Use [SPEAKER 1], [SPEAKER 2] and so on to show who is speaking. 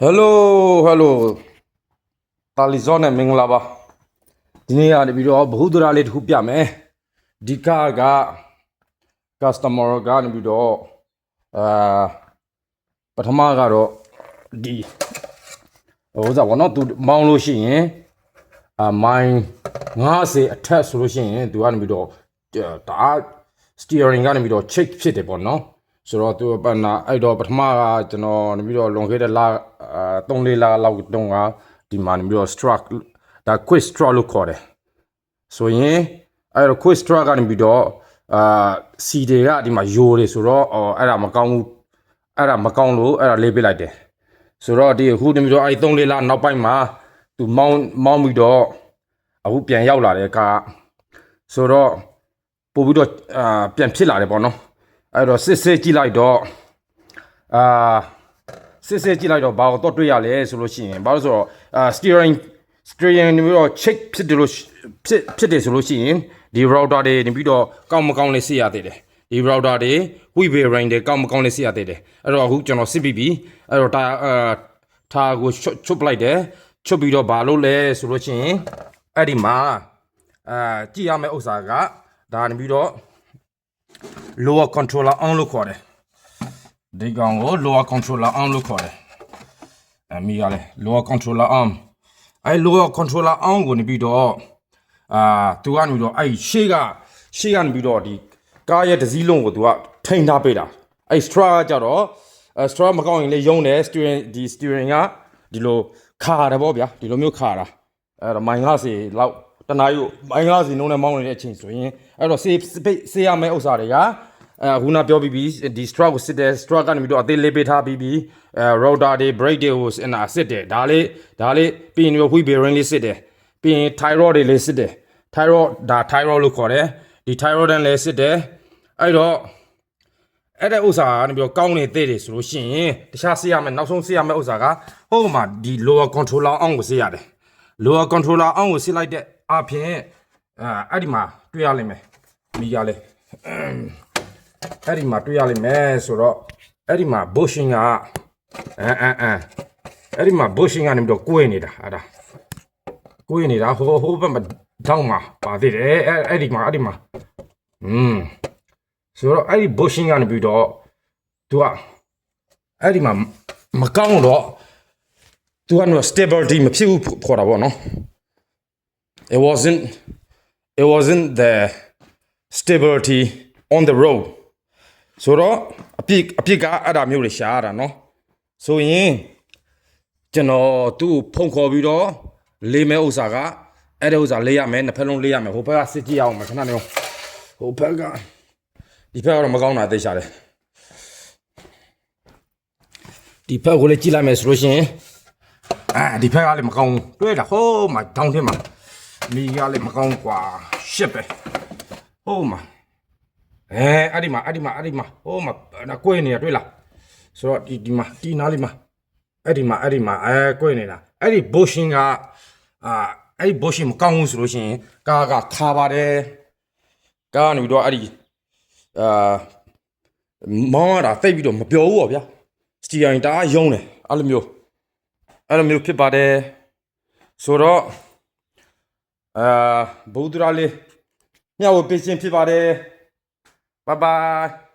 [SPEAKER 1] Hello တာလီဇောနဲ့မင်္ဂလာပါဒီနေ့ကနေပြီးတော့ဘ ഹു ဒရာလေးတစ်ခုပြမယ်ဒီကားက customer ကနေပြီးတော့ပထမကတော့ဒီဟိုစားဘောနော်သူမောင်းလို့ရှိရင်မိုင်း50အထက်ဆိုလို့ရှိရင်သူကနေပြီးတော့ဒါ steering ကနေပြီးတော့ check ဖြစ်တယ်ပေါ့နော်ဆိုတော့သူပနာအဲ့တော့ပထမကကျွန်တော်နေပြီးတော့လွန်ခဲ့တဲ့လ3-4လလောက်တုန်းကဒီမှာနေပြီးတော့ struck ဒါ quick straw လို့ခေါ်တယ်ဆိုရင်အဲ့တော့ quick straw ကနေပြီးတော့စီတွေကဒီမှာယိုတယ်ဆိုတော့အဲ့ဒါမကောင်းဘူးအဲ့ဒါမကောင်းလို့အဲ့ဒါလေးပေးလိုက်တယ်ဆိုတော့ဒီအခုနေပြီးတော့အဲ့3-4လနောက်ပိုင်းမှာသူမောင်းပြီးတော့အခုပြန်ရောက်လာတဲ့ကားဆိုတော့ပို့ပြီးတော့ပြန်ဖြစ်လာတယ်ပေါ့နော်အဲ့တော့စစ်ကြည့်လိုက်တော့စစ်ကြည့်လိုက်တော့ဘာတော့တွေ့ရလဲဆိုလို့ရှိရင်ဘာလို့ဆိုတော့steering နေပြီးတော့ check ဖြစ်တယ်လို့ဖြစ်တယ်ဆိုလို့ရှိရင်ဒီ router တွေနေပြီးတော့ကောင်းမကောင်းလေးစစ်ရသေးတယ်ဒီ router တွေ wheel bearing တွေကောင်းမကောင်းလေးစစ်ရသေးတယ်အဲ့တော့အခုကျွန်တော်စစ်ပြီးပြီအဲ့တော့ထားကိုချုပ်ပလိုက်တယ်ချုပ်ပြီးတော့ဘာလို့လဲဆိုလို့ရှိရင်အဲ့ဒီမှာကြည့်ရမယ့်ဥစ္စာကဒါနေပြီးတော့lower controller on လို့ခေါ်တယ်ဒီကောင်ကို lower controller on လို့ခေါ်တယ်မိကလည်း lower controller on အဲ့ lower controller on ကိုနေပြီးတော့သူကနေပြီးတော့အဲ့ရှေ့ကနေပြီးတော့ဒီကားရဲ့တစ်စီးလုံးကိုသူကထိန်းထားပေးတာအဲ့ straw ကကြတော့straw မကောင်းရင်လေယုံတယ် steering ကဒီလိုခါတယ်ပေါ့ဗျာဒီလိုမျိုးခါတာအဲ့တော့မိုင်50လောက်တနားယူမိုင်50နှုန်းနဲ့မောင်းနေတဲ့အချိန်ဆိုရင်အဲ့တော့ဆေးရမယ့်ဥစ္စာတွေကခုနပြောပြီးပြီဒီ straw ကိုစစ်တယ် straw ကနေပြီးတော့အသေးလေးပေးထားပြီးပြီrotor တွေ brake တွေကိုစစ်တယ်ဒါလေးပြီးရင်wheel bearing လေးစစ်တယ်ပြီးရင် tie rod တွေလေးစစ်တယ် tie rod လို့ခေါ်တယ်ဒီ tie rod တန်းလေးစစ်တယ်အဲ့တော့အဲ့တဲ့ဥစ္စာကနေပြီးတော့ကောင်းနေသေးတယ်ဆိုလို့ရှိရင်တခြားစစ်ရမယ်နောက်ဆုံးစစ်ရမယ့်ဥစ္စာကဟိုမှာဒီ lower controller on ကိုစစ်ရတယ် lower controller on ကိုစစ်လိုက်တဲ့အပြင်အဲ့ဒီမှာတွေ့ရလိမ့်မယ်မိကလည်းအဲ့ဒီမှာတွေ့ရလိမ့်မယ်ဆိုတော့အဲ့ဒီမှာ bushing ကအဲ့ဒီမှာ bushing ကနေပြီးတော့ကိုယ်နေတာအဲ့ဒါကိုယ်နေတာဟိုဘက်မှာတောင်းမှာပါသေးတယ်အဲ့ဒီမှာဆိုတော့အဲ့ဒီ bushing ကနေပြီးတော့သူကအဲ့ဒီမှာမကောင်းတော့သူကတော့ stability မဖြစ်ဘူးခေါ်တာပေါ့နော် it wasn't the stability on the road ဆိုတော့အပြစ်ကအဲ့ဒါမျိုးတွေရှားရတာနော်ဆိုရင်ကျွန်တော်သူ့ဖုန်ခေါ်ပြီးတော့လေးမဲဥစ္စာကအဲ့ဒီဥစ္စာလေးရမယ်နှစ်ဖက်လုံးလေးရမယ်ဟိုဘက်ကစစ်ကြည့်အောင်မခဏနေဟိုဘက်ကဒီဘက်ကတော့မကောင်းတာသိချတယ်ဒီဘက်ကိုလည်းကြည့်လိုက်မယ်ဆိုလို့ရှိရင်ဒီဘက်ကလည်းမကောင်းတွေ့တာဟိုးမှာတောင်းထင်းမှာမိကလည်းမကောင်းกว่าရှစ်ပဲဟိုးမှာအဲ့ဒီမှာဟိုးမှာကွေးနေတာတွေ့လားဆိုတော့ဒီမှာဒီနားလေးမှာအဲ့ဒီမှာကွေးနေတာအဲ့ဒီ bushing ကအဲ့ဒီ bushing မကောင်းဘူးဆိုလို့ရှိရင်ကားကခါပါတယ်ကားကနေပြီးတော့အဲ့ဒီမောင်းရတာတိတ်ပြီးတော့မပျော်ဘူးပေါ့ဗျာစတီယာရင်တအားယုံတယ်အဲ့လိုမျိုးဖြစ်ပါတယ်ဆိုတော့ဘုဒ္ဓရာလေးမျှဝေပေးခြင်းဖြစ်ပါတယ်Bye bye.